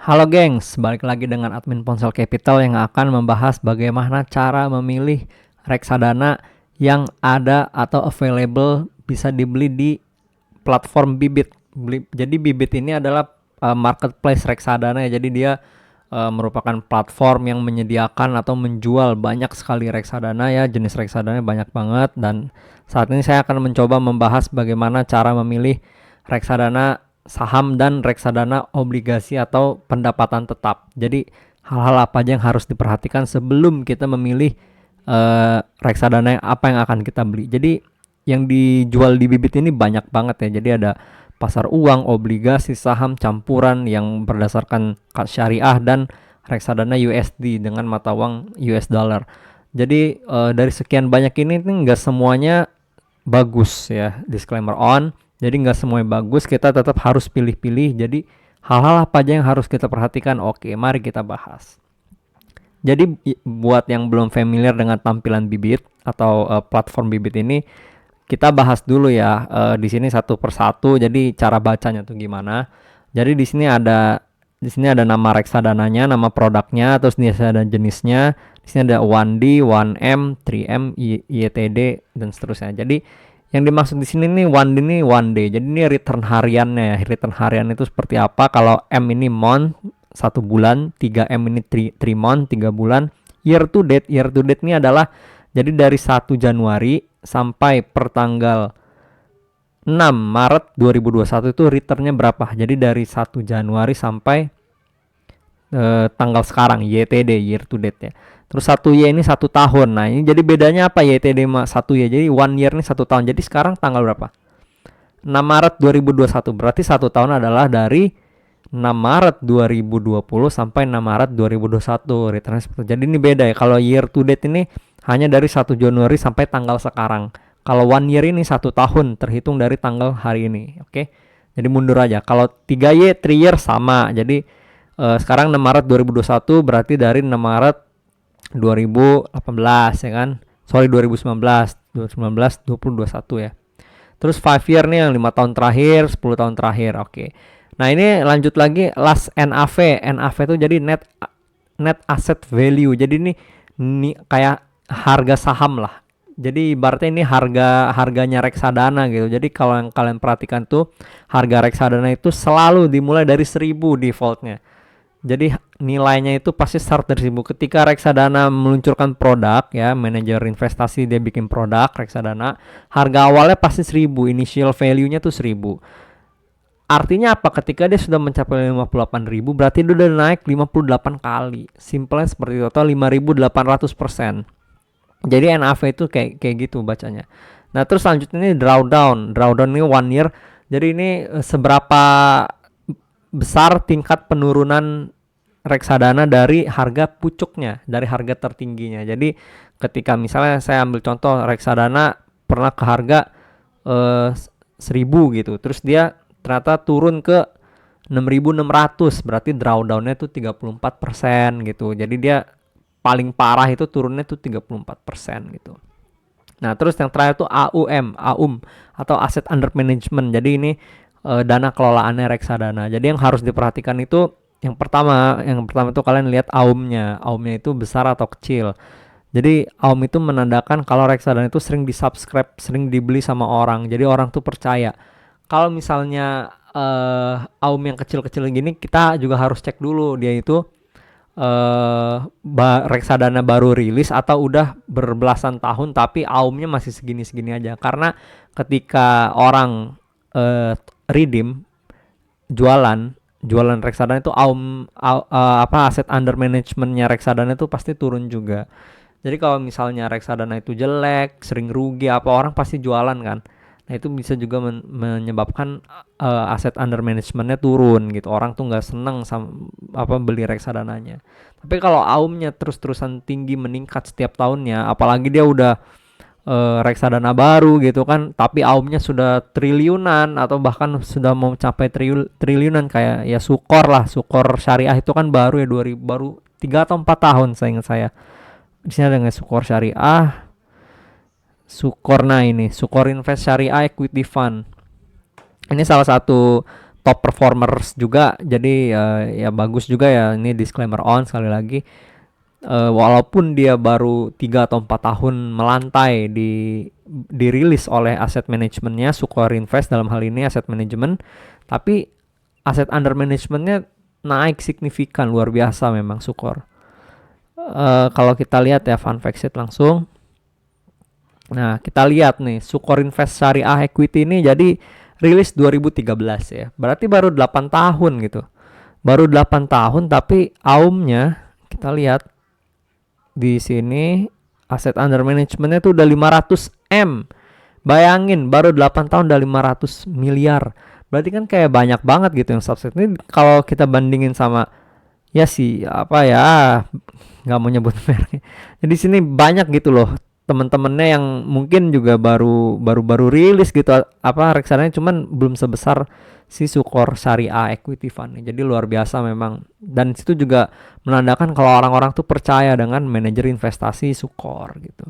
Halo gengs, balik lagi dengan admin Ponsel Capital yang akan membahas bagaimana cara memilih reksadana yang ada atau available bisa dibeli di platform Bibit. Jadi Bibit ini adalah marketplace reksadana ya. Jadi dia merupakan platform yang menyediakan atau menjual banyak sekali reksadana ya. Jenis reksadana banyak banget, dan saat ini saya akan mencoba membahas bagaimana cara memilih reksadana saham dan reksadana obligasi atau pendapatan tetap. Jadi hal-hal apa aja yang harus diperhatikan sebelum kita memilih reksadana yang apa yang akan kita beli. Jadi yang dijual di Bibit ini banyak banget ya. Jadi ada pasar uang, obligasi, saham, campuran yang berdasarkan syariah, dan reksadana USD dengan mata uang US dollar. Jadi dari sekian banyak ini nggak semuanya bagus ya, disclaimer on. Jadi nggak semuanya bagus, kita tetap harus pilih-pilih. Jadi hal-hal apa aja yang harus kita perhatikan? Oke, mari kita bahas. Jadi buat yang belum familiar dengan tampilan Bibit atau platform Bibit ini, kita bahas dulu ya di sini satu persatu. Jadi cara bacanya tuh gimana? Jadi di sini ada nama reksadananya, nama produknya, terus di sini ada jenisnya. Di sini ada 1D, 1M, 3M, YTD dan seterusnya. Jadi yang dimaksud di sini nih 1D ini 1 day. Jadi ini return hariannya ya. Return harian itu seperti apa? Kalau M ini month 1 bulan, 3M ini 3 month 3 bulan. Year to date ini adalah jadi dari 1 Januari sampai per tanggal 6 Maret 2021 itu returnnya berapa? Jadi dari 1 Januari sampai tanggal sekarang, YTD, year to date ya. Terus 1Y ini 1 tahun. Nah ini jadi bedanya apa YTD sama 1Y? Jadi 1 year ini 1 tahun. Jadi sekarang tanggal berapa? 6 Maret 2021. Berarti 1 tahun adalah dari 6 Maret 2020 sampai 6 Maret 2021 returnnya seperti. Jadi ini beda ya. Kalau year to date ini hanya dari 1 Januari sampai tanggal sekarang. Kalau 1 year ini 1 tahun terhitung dari tanggal hari ini. Oke. Jadi mundur aja. Kalau 3Y 3 year sama. Jadi sekarang 6 Maret 2021 berarti dari 6 Maret 2018 ya kan. Sorry 2019, 2019, 20, 21 ya. Terus 5 year nih yang 5 tahun terakhir, 10 tahun terakhir. Oke. Nah, ini lanjut lagi last NAV. NAV itu jadi net asset value. Jadi ini kayak harga saham lah. Jadi ibaratnya ini harganya reksadana gitu. Jadi kalau yang kalian perhatikan tuh harga reksadana itu selalu dimulai dari 1.000 defaultnya. Jadi nilainya itu pasti start dari 1.000. Ketika reksadana meluncurkan produk ya, manajer investasi dia bikin produk reksadana, harga awalnya pasti 1.000, initial value-nya tuh 1.000. Artinya apa? Ketika dia sudah mencapai 58.000, berarti dia udah naik 58 kali. Simpelnya seperti itu, atau 5.800%. Jadi NAV itu kayak gitu bacanya. Nah, terus selanjutnya ini drawdown. Drawdown ini 1 year. Jadi ini seberapa besar tingkat penurunan reksadana dari harga pucuknya, dari harga tertingginya. Jadi ketika misalnya saya ambil contoh reksadana pernah ke harga 1.000 gitu, terus dia ternyata turun ke 6.600, berarti drawdownnya tuh 34% gitu. Jadi dia paling parah itu turunnya tuh 34% gitu. Nah, terus yang terakhir tuh AUM atau Asset Under Management. Jadi ini dana kelolaannya reksadana. Jadi yang harus diperhatikan itu yang pertama itu kalian lihat AUM-nya. AUM-nya itu besar atau kecil. Jadi AUM itu menandakan kalau reksadana itu sering disubscribe, sering dibeli sama orang. Jadi orang tuh percaya. Kalau misalnya AUM yang kecil-kecil gini, kita juga harus cek dulu dia itu reksadana baru rilis atau udah berbelasan tahun tapi AUM-nya masih segini-segini aja. Karena ketika orang redeem jualan reksadana itu aset under managementnya reksadana itu pasti turun juga. Jadi kalau misalnya reksadana itu jelek, sering rugi orang pasti jualan kan. Nah itu bisa juga menyebabkan aset under managementnya turun gitu. Orang tuh nggak seneng sama beli reksadananya. Tapi kalau AUM-nya terus-terusan tinggi meningkat setiap tahunnya, apalagi dia udah reksadana baru gitu kan, tapi AUM-nya sudah triliunan atau bahkan sudah mau mencapai triliunan kayak ya Sukor Syariah itu kan baru ya 2000, baru 3 atau 4 tahun saya ingat saya. Di sini ada Sukor Syariah, Sukor Invest Syariah Equity Fund. Ini salah satu top performers juga. Jadi ya bagus juga ya, ini disclaimer on sekali lagi. Walaupun dia baru 3 atau 4 tahun melantai dirilis oleh aset manajemennya Sukor Invest, dalam hal ini aset manajemen, tapi aset under managementnya naik signifikan, luar biasa memang Sukor. Kalau kita lihat ya fun fact sheet langsung. Nah, kita lihat nih Sukor Invest Syariah Equity ini jadi rilis 2013 ya. Berarti baru 8 tahun gitu. Baru 8 tahun tapi AUM-nya kita lihat di sini aset under managementnya tuh udah 500 M. Bayangin baru 8 tahun udah 500 miliar. Berarti kan kayak banyak banget gitu yang subset ini. Kalau kita bandingin sama ya sih apa ya, nggak mau nyebut merek. Jadi sini banyak gitu loh teman-temannya yang mungkin juga baru rilis gitu apa reksadana, cuman belum sebesar si Sukor Syariah Equity Fund. Jadi luar biasa memang, dan situ juga menandakan kalau orang-orang tuh percaya dengan manajer investasi Sukor gitu.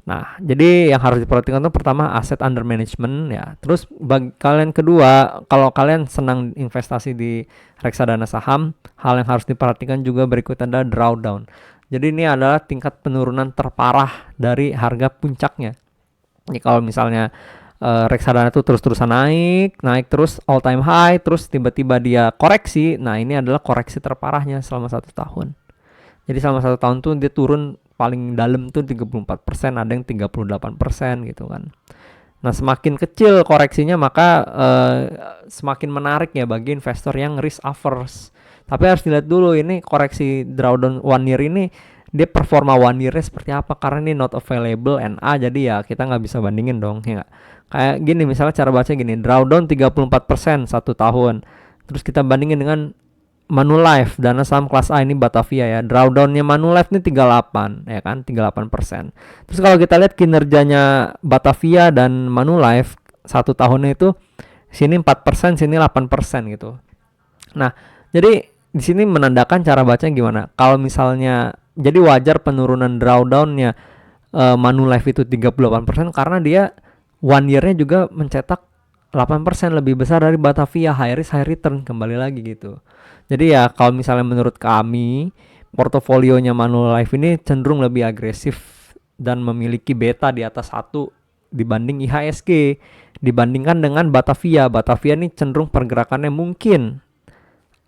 Nah, jadi yang harus diperhatikan tuh pertama aset under management ya. Terus bagi kalian kedua, kalau kalian senang investasi di reksadana saham, hal yang harus diperhatikan juga berikutnya adalah drawdown. Jadi ini adalah tingkat penurunan terparah dari harga puncaknya. Jadi kalau misalnya reksadana itu terus-terusan naik terus all time high, terus tiba-tiba dia koreksi. Nah, ini adalah koreksi terparahnya selama 1 tahun. Jadi selama 1 tahun tuh dia turun paling dalam tuh 34%, ada yang 38% gitu kan. Nah, semakin kecil koreksinya maka semakin menarik ya bagi investor yang risk averse. Tapi harus dilihat dulu ini koreksi drawdown 1 year ini dia performa 1 year seperti apa, karena ini not available NA, jadi ya kita nggak bisa bandingin dong ya gak? Kayak gini misalnya cara baca gini, drawdown 34% 1 tahun, terus kita bandingin dengan Manulife, dana saham kelas A ini Batavia ya, drawdownnya Manulife ini 38 ya kan, 38%. Terus kalau kita lihat kinerjanya Batavia dan Manulife 1 tahunnya itu sini 4%, sini 8% gitu. Nah, jadi di sini menandakan cara bacanya gimana. Kalau misalnya jadi wajar penurunan drawdownnya Manulife itu 38% karena dia 1 year-nya juga mencetak 8% lebih besar dari Batavia, high risk high return kembali lagi gitu. Jadi ya kalau misalnya menurut kami portofolionya Manulife ini cenderung lebih agresif dan memiliki beta di atas 1 dibanding IHSG dibandingkan dengan Batavia. Batavia ini cenderung pergerakannya mungkin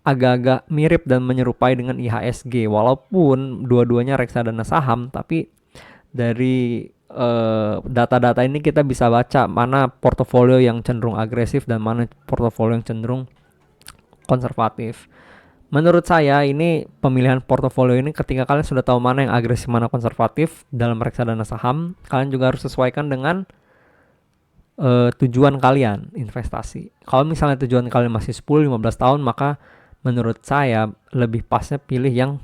agak-agak mirip dan menyerupai dengan IHSG, walaupun dua-duanya reksadana saham, tapi dari data-data ini kita bisa baca mana portofolio yang cenderung agresif dan mana portofolio yang cenderung konservatif. Menurut saya ini pemilihan portofolio ini ketika kalian sudah tahu mana yang agresif mana konservatif dalam reksadana saham, kalian juga harus sesuaikan dengan tujuan kalian investasi. Kalau misalnya tujuan kalian masih 10-15 tahun, maka menurut saya lebih pasnya pilih yang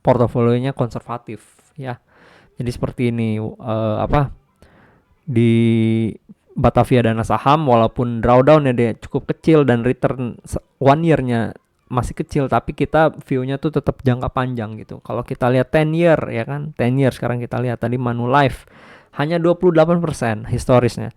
portofolionya konservatif ya. Jadi seperti ini di Batavia dana saham, walaupun drawdownnya dia cukup kecil dan return 1 year-nya masih kecil, tapi kita view-nya tuh tetap jangka panjang gitu. Kalau kita lihat 10 year ya kan, 10 year sekarang kita lihat tadi Manulife hanya 28% historisnya,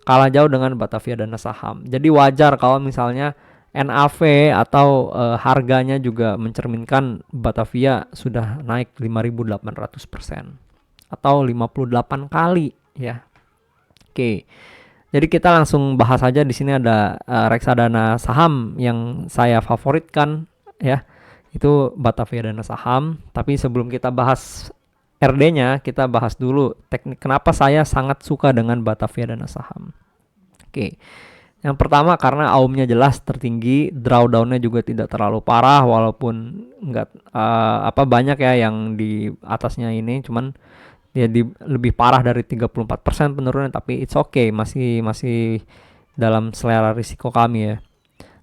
kalah jauh dengan Batavia dana saham. Jadi wajar kalau misalnya NAV atau harganya juga mencerminkan Batavia sudah naik 5.800% atau 58 kali ya. Oke. Jadi kita langsung bahas aja, di sini ada reksadana saham yang saya favoritkan ya. Itu Batavia Dana Saham, tapi sebelum kita bahas RD-nya, kita bahas dulu teknik kenapa saya sangat suka dengan Batavia Dana Saham. Oke. Yang pertama karena AUM-nya jelas tertinggi, drawdown-nya juga tidak terlalu parah, walaupun enggak banyak ya yang di atasnya ini, cuman ya lebih parah dari 34% penurunan, tapi it's okay, masih dalam selera risiko kami ya.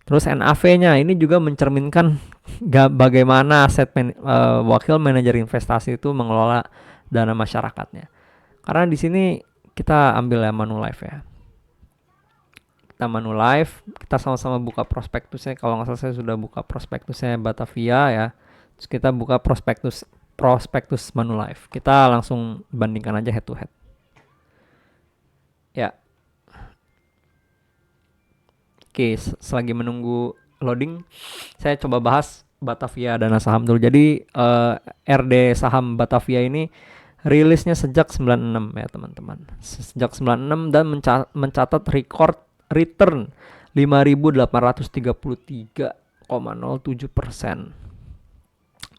Terus NAV-nya ini juga mencerminkan bagaimana wakil manajer investasi itu mengelola dana masyarakatnya. Karena di sini kita ambil ya Manulife ya. Kita Manulife, kita sama-sama buka prospektusnya. Kalau nggak salah saya sudah buka prospektusnya Batavia ya. Terus kita buka prospektus Manulife. Kita langsung bandingkan aja head to head. Ya. Oke, selagi menunggu loading, saya coba bahas Batavia Dana Saham dulu. Jadi RD Saham Batavia ini rilisnya sejak 96 ya teman-teman. Sejak 96 dan mencatat record return 5.833,07%.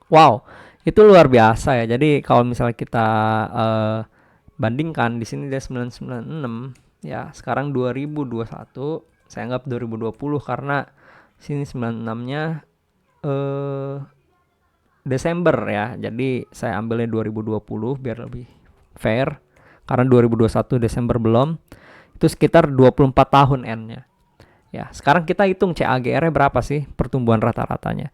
Wow, itu luar biasa ya. Jadi kalau misalnya kita bandingkan di sini dia 996 ya, sekarang 2021, saya anggap 2020 karena sini 96-nya Desember ya. Jadi saya ambilnya 2020 biar lebih fair. Karena 2021 Desember belum. Itu sekitar 24 tahun N-nya. Ya, sekarang kita hitung CAGR-nya berapa sih pertumbuhan rata-ratanya.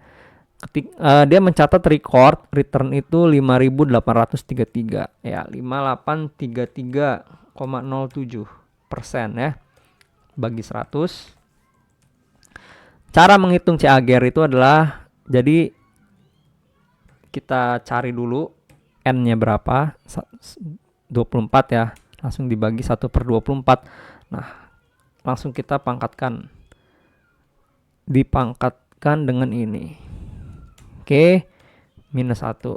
Dia mencatat record return itu 5.833 ya, 5833,07% ya bagi 100. Cara menghitung CAGR itu adalah, jadi kita cari dulu N-nya berapa, 24 ya, langsung dibagi 1/24. Nah, langsung kita dipangkatkan dengan ini. Oke, minus 1.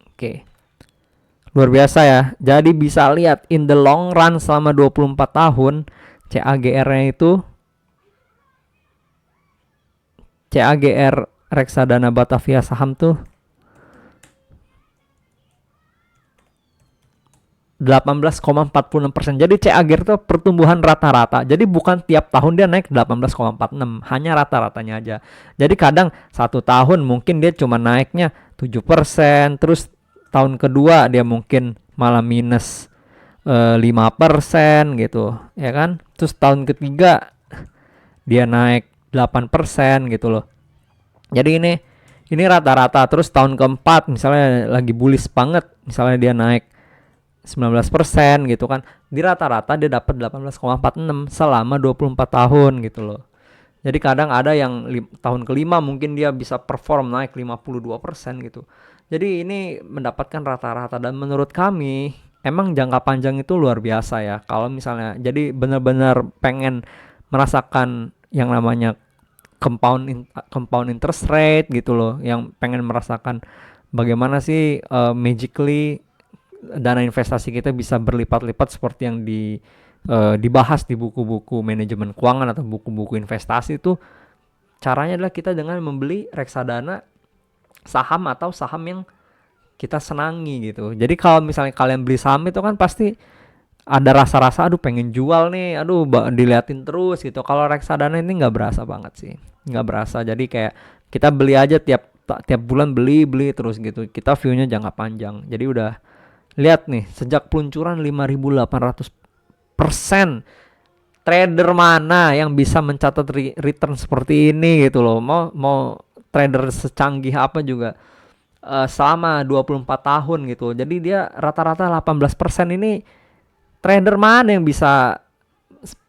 Oke, luar biasa ya. Jadi bisa lihat in the long run selama 24 tahun CAGR-nya itu, CAGR reksadana Batavia Saham tuh 18,46%. Jadi CAGR itu pertumbuhan rata-rata. Jadi bukan tiap tahun dia naik 18,46, hanya rata-ratanya aja. Jadi kadang satu tahun mungkin dia cuma naiknya 7%, terus tahun kedua dia mungkin malah minus 5% gitu, ya kan? Terus tahun ketiga dia naik 8% gitu loh. Jadi ini rata-rata. Terus tahun keempat misalnya lagi bullish banget, misalnya dia naik 19% gitu kan, di rata-rata dia dapat 18,46 selama 24 tahun gitu loh. Jadi kadang ada yang tahun kelima mungkin dia bisa perform naik 52% gitu. Jadi ini mendapatkan rata-rata, dan menurut kami emang jangka panjang itu luar biasa ya. Kalau misalnya jadi benar-benar pengen merasakan yang namanya compound interest rate gitu loh, yang pengen merasakan bagaimana sih magically dana investasi kita bisa berlipat-lipat seperti yang dibahas di buku-buku manajemen keuangan atau buku-buku investasi. Itu caranya adalah kita dengan membeli reksadana saham atau saham yang kita senangi gitu. Jadi kalau misalnya kalian beli saham itu kan pasti ada rasa-rasa aduh pengen jual nih, aduh diliatin terus gitu. Kalau reksadana ini nggak berasa banget sih, nggak berasa. Jadi kayak kita beli aja tiap bulan beli terus gitu. Kita view-nya jangka panjang. Jadi udah lihat nih, sejak peluncuran 5.800%, trader mana yang bisa mencatat return seperti ini gitu loh. Mau trader secanggih apa juga selama 24 tahun gitu. Jadi dia rata-rata 18%. Ini trader mana yang bisa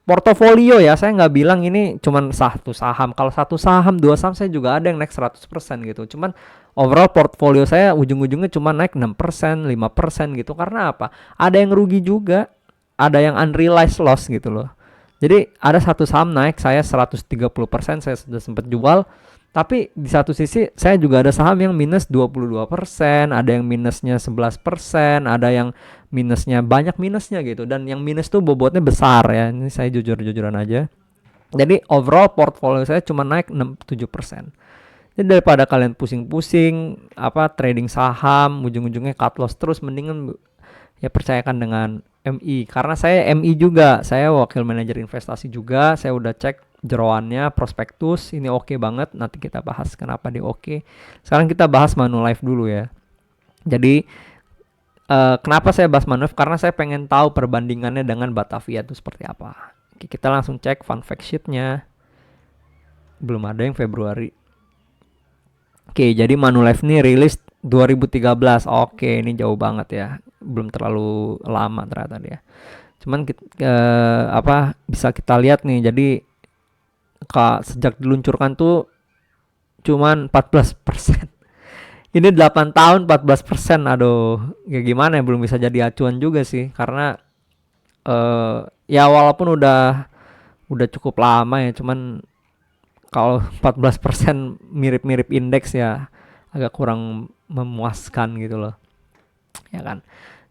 portofolio ya, saya nggak bilang ini cuman satu saham. Kalau satu saham, dua saham saya juga ada yang naik 100% gitu. Cuman overall portfolio saya ujung-ujungnya cuma naik 6%, 5% gitu. Karena apa? Ada yang rugi juga, ada yang unrealized loss gitu loh. Jadi ada satu saham naik saya 130%, saya sudah sempat jual. Tapi di satu sisi saya juga ada saham yang minus 22%, ada yang minusnya 11%, ada yang minusnya banyak minusnya gitu. Dan yang minus tuh bobotnya besar ya. Ini saya jujur-jujuran aja. Jadi overall portfolio saya cuma naik 7%. Jadi daripada kalian pusing-pusing trading saham, ujung-ujungnya cut loss terus, mendingan ya percayakan dengan MI. Karena saya MI juga, saya wakil manajer investasi juga, saya udah cek jeroannya, prospektus, ini oke banget. Nanti kita bahas kenapa dia oke. Sekarang kita bahas Manulife dulu ya. Jadi kenapa saya bahas Manulife? Karena saya pengen tahu perbandingannya dengan Batavia itu seperti apa. Oke, kita langsung cek fun fact sheet-nya. Belum ada yang Februari. Oke, jadi Manulife ini rilis 2013. Oke, ini jauh banget ya. Belum terlalu lama ternyata dia. Cuman bisa kita lihat nih. Jadi sejak diluncurkan tuh cuman 14%. Ini 8 tahun 14%. Aduh, ya gimana ya, belum bisa jadi acuan juga sih. Karena ya walaupun udah udah cukup lama ya, cuman kalau 14% mirip-mirip indeks ya agak kurang memuaskan gitu loh, ya kan.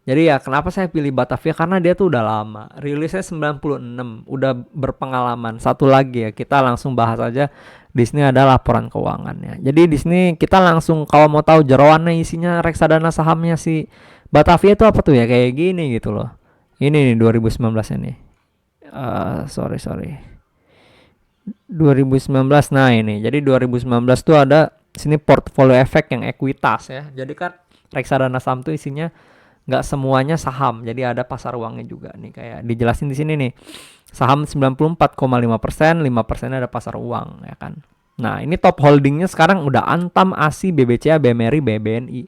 Jadi ya kenapa saya pilih Batavia, karena dia tuh udah lama, rilisnya 96, udah berpengalaman. Satu lagi ya, kita langsung bahas aja. Di sini ada laporan keuangannya. Jadi di sini kita langsung, kalau mau tahu jeroannya isinya reksadana sahamnya si Batavia itu apa tuh ya, kayak gini gitu loh. Ini nih 2019 ini. Sorry. 2019. Nah, ini. Jadi 2019 tuh ada sini portfolio efek yang ekuitas ya. Jadi kan reksadana saham tuh isinya nggak semuanya saham. Jadi ada pasar uangnya juga nih, kayak dijelasin di sini nih. Saham 94,5%, 5% ada pasar uang ya kan. Nah, ini top holdingnya sekarang udah Antam, ASI, BBCA, BMRI, BBNI,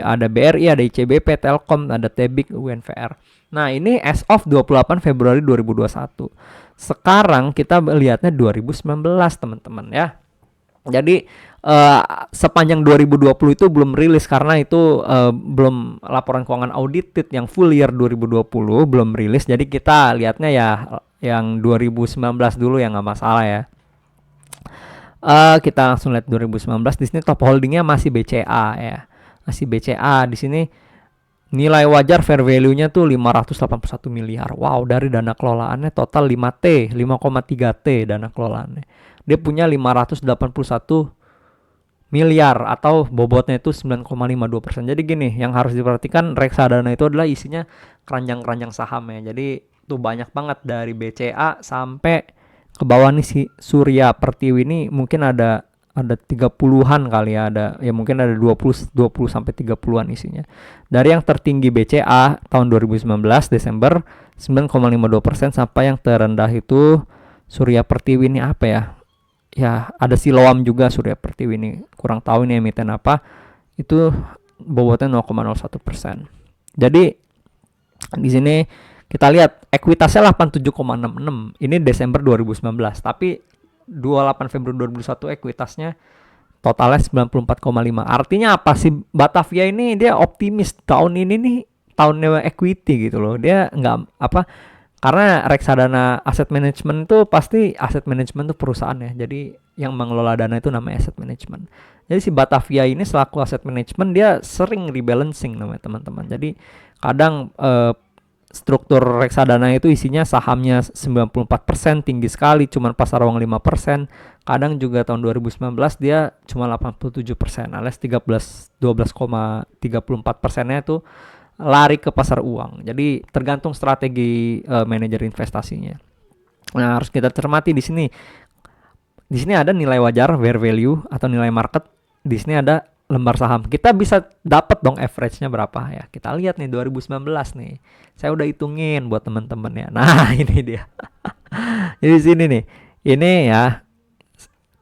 ada BRI, ada ICBP, Telkom, ada Tebik, UNVR. Nah, ini as of 28 Februari 2021. Sekarang kita lihatnya 2019, teman-teman ya. Jadi sepanjang 2020 itu belum rilis, karena itu belum laporan keuangan audited yang full year 2020 belum rilis. Jadi kita lihatnya ya yang 2019 dulu, yang nggak masalah ya. Kita langsung lihat 2019. Di sini top holdingnya masih BCA ya, masih BCA. Di sini nilai wajar fair value-nya tuh 581 miliar. Wow, dari dana kelolaannya total 5T, 5,3T dana kelolaannya. Dia punya 581 miliar atau bobotnya itu 9,52%. Jadi gini, yang harus diperhatikan reksadana itu adalah isinya keranjang-keranjang sahamnya. Jadi tuh banyak banget dari BCA sampai ke bawah nih si Surya Pertiwi ini, mungkin ada 30-an kali ya, ya mungkin ada 20 sampai 30-an isinya. Dari yang tertinggi BCA tahun 2019 Desember 9,52% sampai yang terendah itu Surya Pertiwi ini apa ya? Ya, ada Siloam juga Surya Pertiwi ini. Kurang tahu ini emiten apa. Itu bobotnya 0,01%. Jadi di sini kita lihat ekuitasnya 87,66. Ini Desember 2019. Tapi 28 Februari 2021 ekuitasnya totalnya 94,5. Artinya apa sih, Batavia ini dia optimis tahun ini nih tahunnya equity gitu loh. Dia nggak apa, karena reksadana aset management itu pasti aset management itu perusahaan ya. Jadi yang mengelola dana itu namanya asset management. Jadi si Batavia ini selaku aset management dia sering rebalancing namanya teman-teman. Jadi kadang struktur reksadana itu isinya sahamnya 94%, tinggi sekali, cuman pasar uang 5%. Kadang juga tahun 2019 dia cuma 87%, alias 12,34%-nya itu lari ke pasar uang. Jadi tergantung strategi manajer investasinya. Nah, harus kita cermati di sini. Di sini ada nilai wajar fair value atau nilai market. Di sini ada lembar saham. Kita bisa dapat dong average-nya berapa ya. Kita lihat nih 2019 nih. Saya udah hitungin buat teman-teman ya. Nah, ini dia. Jadi sini nih. Ini ya.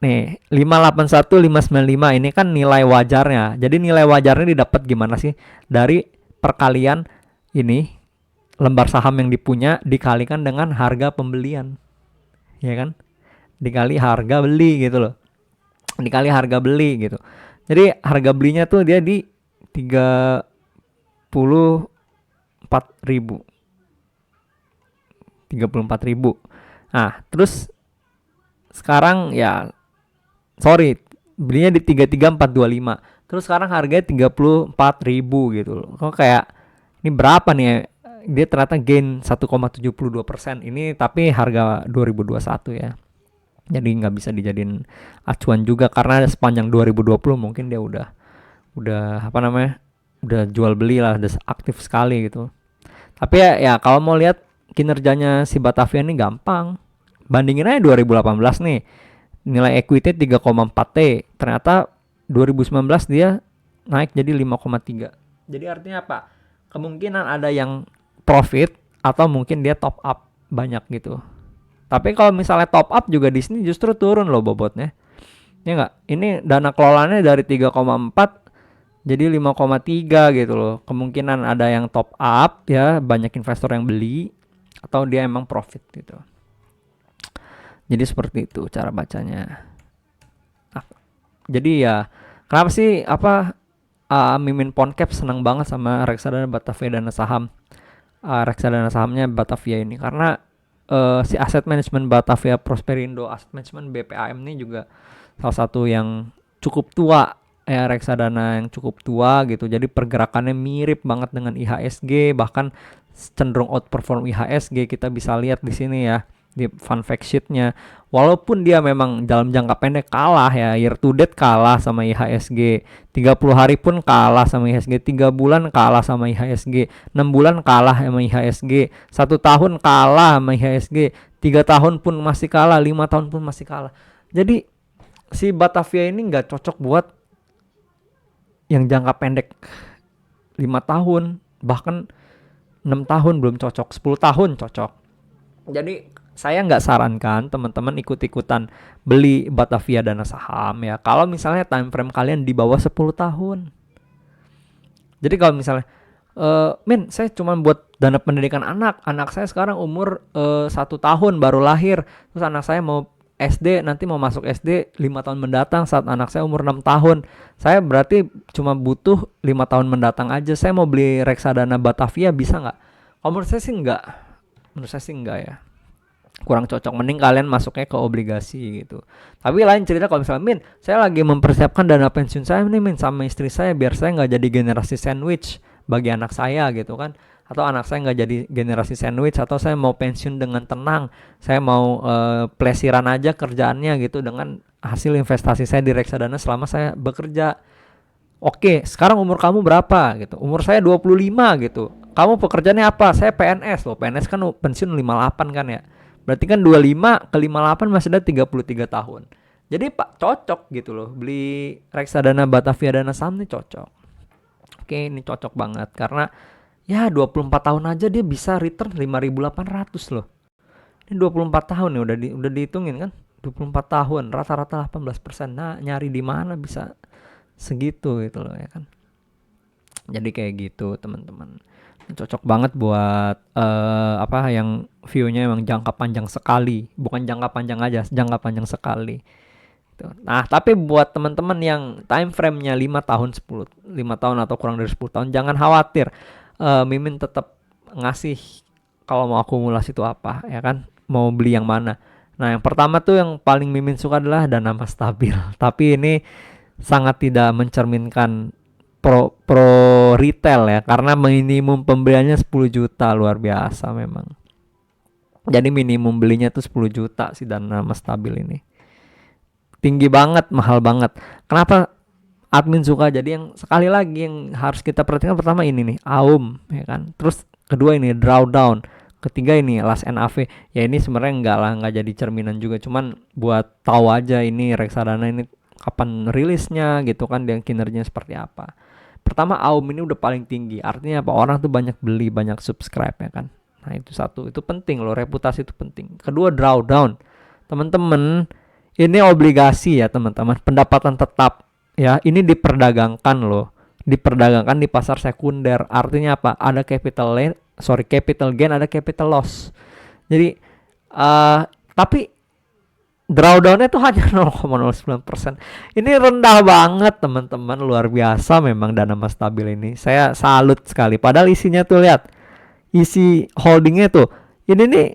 Nih, 581, 595 ini kan nilai wajarnya. Jadi nilai wajarnya didapat gimana sih? Dari perkalian ini lembar saham yang dipunya dikalikan dengan harga pembelian. Ya kan? Dikali harga beli gitu loh. Dikali harga beli gitu. Jadi harga belinya tuh dia di 34.000. 34.000. Nah, terus sekarang ya belinya di 33.425. Terus sekarang harganya 34.000 gitu loh. Kok kayak ini berapa nih? Dia ternyata gain 1,72%. Ini tapi harga 2021 ya. Jadi nggak bisa dijadiin acuan juga, karena sepanjang 2020 mungkin dia udah apa namanya, udah jual beli lah, udah aktif sekali gitu. Tapi ya kalau mau lihat kinerjanya si Batavia ini gampang, bandingin aja 2018 nih, nilai equity 3,4T, ternyata 2019 dia naik jadi 5,3. Jadi artinya apa? Kemungkinan ada yang profit atau mungkin dia top up banyak gitu. Tapi kalau misalnya top up juga di sini justru turun loh bobotnya. Ya enggak? Ini dana kelolaannya dari 3,4 jadi 5,3 gitu loh. Kemungkinan ada yang top up ya, banyak investor yang beli atau dia emang profit gitu. Jadi seperti itu cara bacanya. Nah, jadi ya kenapa sih Mimin Poncap senang banget sama reksadana Batavia Dana Saham? reksadana sahamnya Batavia ini, karena si aset manajemen Batavia Prosperindo Asset Management BPAM ini juga salah satu yang cukup tua ya, reksadana yang cukup tua gitu. Jadi pergerakannya mirip banget dengan IHSG, bahkan cenderung outperform IHSG. Kita bisa lihat di sini ya di fun fact sheet-nya. Walaupun dia memang dalam jangka pendek kalah ya, year to date kalah sama IHSG, 30 hari pun kalah sama IHSG, 3 bulan kalah sama IHSG, 6 bulan kalah sama IHSG, 1 tahun kalah sama IHSG, 3 tahun pun masih kalah, 5 tahun pun masih kalah. Jadi si Batavia ini nggak cocok buat yang jangka pendek 5 tahun, bahkan 6 tahun belum cocok, 10 tahun cocok. Jadi saya nggak sarankan teman-teman ikut-ikutan beli Batavia dana saham ya, kalau misalnya time frame kalian di bawah 10 tahun. Jadi kalau misalnya Min, saya cuma buat dana pendidikan anak saya sekarang umur 1 tahun baru lahir, terus anak saya mau SD, nanti mau masuk SD 5 tahun mendatang saat anak saya umur 6 tahun. Saya berarti cuma butuh 5 tahun mendatang aja. Saya mau beli reksadana Batavia, bisa nggak? Menurut saya sih enggak. Menurut saya sih enggak ya. Kurang cocok, mending kalian masuknya ke obligasi gitu. Tapi lain cerita kalau misalnya, Min, saya lagi mempersiapkan dana pensiun saya nih, Min, sama istri saya, biar saya nggak jadi generasi sandwich bagi anak saya gitu kan, atau anak saya nggak jadi generasi sandwich, atau saya mau pensiun dengan tenang, saya mau plesiran aja kerjaannya gitu dengan hasil investasi saya di reksadana selama saya bekerja. Oke, sekarang umur kamu berapa gitu? Umur saya 25 gitu. Kamu pekerjaannya apa? Saya PNS loh. PNS kan pensiun 58 kan ya. Berarti kan 25 ke 58 masih ada 33 tahun. Jadi Pak cocok gitu loh. Beli reksadana Batavia dana saham nih cocok. Oke, ini cocok banget karena ya 24 tahun aja dia bisa return 5.800 loh. Ini 24 tahun nih udah dihitungin kan. 24 tahun rata-rata 18%. Nah, nyari di mana bisa segitu gitu loh ya kan. Jadi kayak gitu teman-teman. Cocok banget buat yang view-nya emang jangka panjang sekali, bukan jangka panjang aja, jangka panjang sekali. Nah, tapi buat teman-teman yang time frame-nya 5 tahun, 5 tahun atau kurang dari 10 tahun, jangan khawatir. Mimin tetap ngasih kalau mau akumulasi itu apa, ya kan? Mau beli yang mana. Nah, yang pertama tuh yang paling Mimin suka adalah dana mas stabil. Tapi ini sangat tidak mencerminkan pro retail ya, karena minimum pembeliannya 10 juta, luar biasa memang. Jadi minimum belinya tuh 10 juta si dana mas stabil ini. Tinggi banget, mahal banget. Kenapa admin suka? Jadi yang sekali lagi yang harus kita perhatikan pertama ini nih, AUM ya kan. Terus kedua ini drawdown. Ketiga ini last NAV. Ya ini sebenarnya enggak jadi cerminan juga, cuman buat tahu aja ini reksadana ini kapan rilisnya gitu kan, dan kinerjanya seperti apa. Pertama AUM ini udah paling tinggi, artinya apa? Orang tuh banyak beli, banyak subscribe ya kan. Nah itu satu, itu penting loh, reputasi itu penting. Kedua drawdown, teman-teman, ini obligasi ya teman-teman, pendapatan tetap ya, ini diperdagangkan loh, diperdagangkan di pasar sekunder. Artinya apa? Ada capital gain, ada capital loss. Jadi tapi drawdownnya tuh hanya 0,09%. Ini rendah banget teman-teman, luar biasa memang dana mas stabil ini. Saya salut sekali. Padahal isinya tuh lihat, isi holdingnya tuh ini nih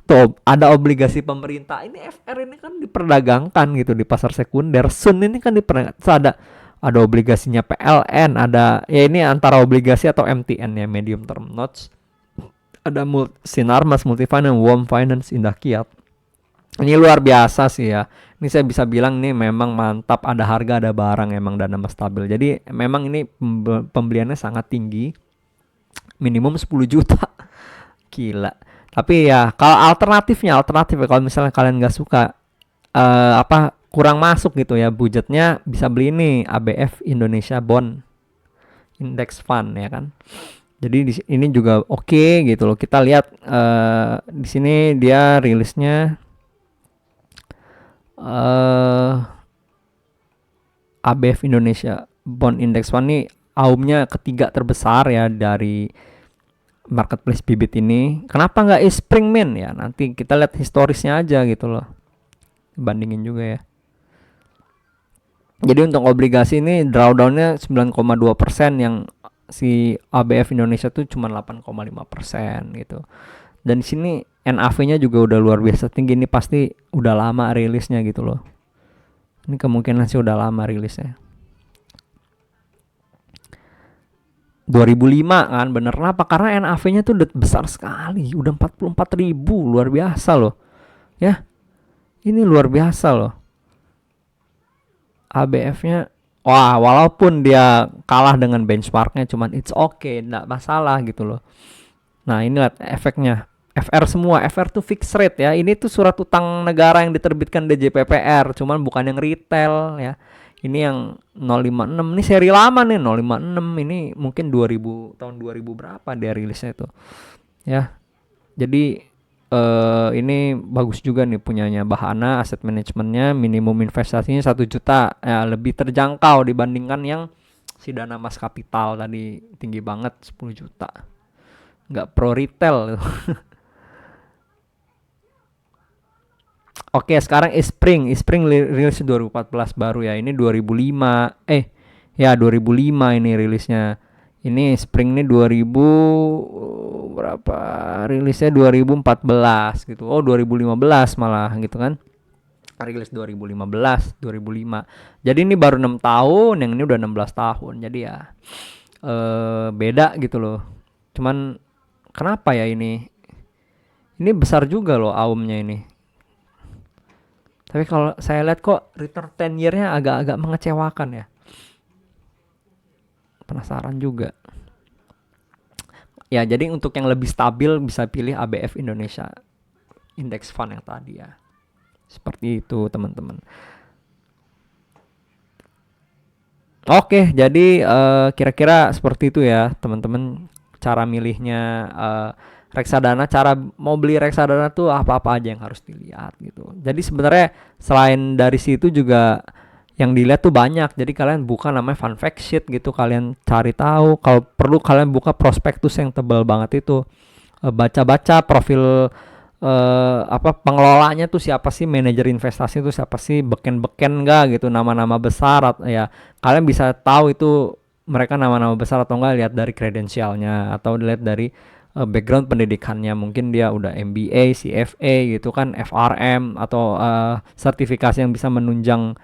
tuh ada obligasi pemerintah. Ini FR ini kan diperdagangkan gitu di pasar sekunder. Sun ini kan diperdagangkan. Ada obligasinya PLN, ada ya ini antara obligasi atau MTN ya, medium term notes. Ada Sinarmas, Multifinance, Warm Finance, Indah Kiat. Ini luar biasa sih ya. Ini saya bisa bilang nih memang mantap, ada harga ada barang, emang dana mas stabil. Jadi memang ini pembeliannya sangat tinggi. Minimum 10 juta. Gila. Tapi ya kalau alternatif ya, kalau misalnya kalian nggak suka kurang masuk gitu ya budgetnya, bisa beli ini ABF Indonesia Bond Index Fund ya kan. Jadi ini juga oke gitu loh. Kita lihat di sini dia rilisnya ABF Indonesia Bond Index Fund ini AUM-nya ketiga terbesar ya dari marketplace bibit ini. Kenapa nggak Springman ya? Nanti kita lihat historisnya aja gitu loh, bandingin juga ya. Jadi untuk obligasi ini drawdownnya 9,2%, yang si ABF Indonesia tuh cuma 8,5% gitu. Dan di sini NAV-nya juga udah luar biasa tinggi, ini pasti udah lama rilisnya gitu loh. Ini kemungkinan sih udah lama rilisnya. 2005 kan, bener. Kenapa? Karena NAV-nya tuh udah besar sekali, udah 44.000, luar biasa loh. Ya, ini luar biasa loh. ABF-nya, wah, walaupun dia kalah dengan benchmarknya, cuman it's okay, nggak masalah gitu loh. Nah, ini lihat efeknya. FR semua, FR tuh fixed rate ya. Ini tuh surat utang negara yang diterbitkan DJPPR, cuman bukan yang retail ya. Ini yang 056, ini seri lama nih 056, ini mungkin 2000 tahun 2000 berapa dia rilisnya itu. Ya. Jadi ini bagus juga nih punyanya Bahana, aset manajemennya, minimum investasinya 1 juta, ya lebih terjangkau dibandingkan yang si Dana Mas Kapital tadi tinggi banget 10 juta. Nggak pro retail. Oke, sekarang Ispring rilis 2014 baru ya. Ini 2005. Ya 2005 ini rilisnya. Ini Spring ini 2000 berapa? Rilisnya 2014 gitu. Oh, 2015 malah gitu kan. Rilis 2015, 2005. Jadi ini baru 6 tahun, yang ini udah 16 tahun. Jadi ya beda gitu loh. Cuman kenapa ya ini? Ini besar juga loh AUM-nya ini. Tapi kalau saya lihat kok return 10 year-nya agak-agak mengecewakan ya. Penasaran juga. Ya, jadi untuk yang lebih stabil bisa pilih ABF Indonesia Index Fund yang tadi ya. Seperti itu teman-teman. Oke, jadi kira-kira seperti itu ya teman-teman, cara milihnya reksadana. Cara mau beli reksadana tuh apa-apa aja yang harus dilihat gitu. Jadi sebenarnya selain dari situ juga yang dilihat tuh banyak. Jadi kalian buka namanya fun fact sheet gitu, kalian cari tahu. Kalau perlu kalian buka prospektus yang tebal banget itu, baca-baca profil pengelolanya tuh siapa sih, manajer investasi tuh siapa sih, beken-beken enggak gitu, nama-nama besar ya. Kalian bisa tahu itu mereka nama-nama besar atau enggak lihat dari kredensialnya atau dilihat dari background pendidikannya. Mungkin dia udah MBA, CFA gitu kan, FRM atau sertifikasi yang bisa menunjang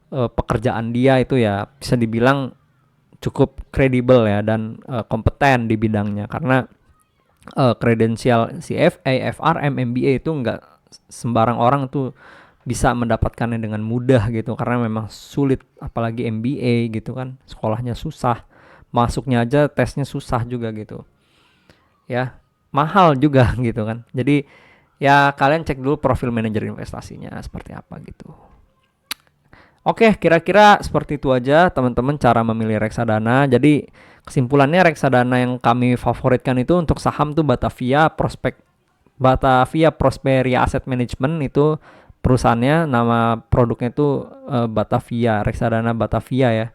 pekerjaan dia, itu ya bisa dibilang cukup kredibel ya dan kompeten di bidangnya. Karena kredensial CFA, FRM, MBA itu nggak sembarang orang tuh bisa mendapatkannya dengan mudah gitu, karena memang sulit, apalagi MBA gitu kan, sekolahnya susah, masuknya aja tesnya susah juga gitu ya, mahal juga gitu kan. Jadi ya kalian cek dulu profil manajer investasinya seperti apa gitu. Oke, kira-kira seperti itu aja teman-teman cara memilih reksadana. Jadi kesimpulannya, reksadana yang kami favoritkan itu untuk saham tuh Batavia Prosperia Asset Management, itu perusahaannya, nama produknya itu Batavia, reksadana Batavia ya.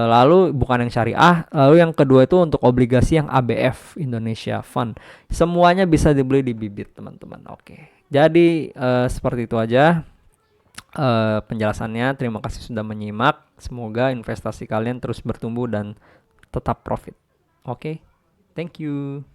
Lalu bukan yang syariah. Lalu yang kedua itu untuk obligasi yang ABF Indonesia Fund. Semuanya bisa dibeli di Bibit teman-teman. Oke, jadi seperti itu aja penjelasannya. Terima kasih sudah menyimak. Semoga investasi kalian terus bertumbuh dan tetap profit. Oke, thank you.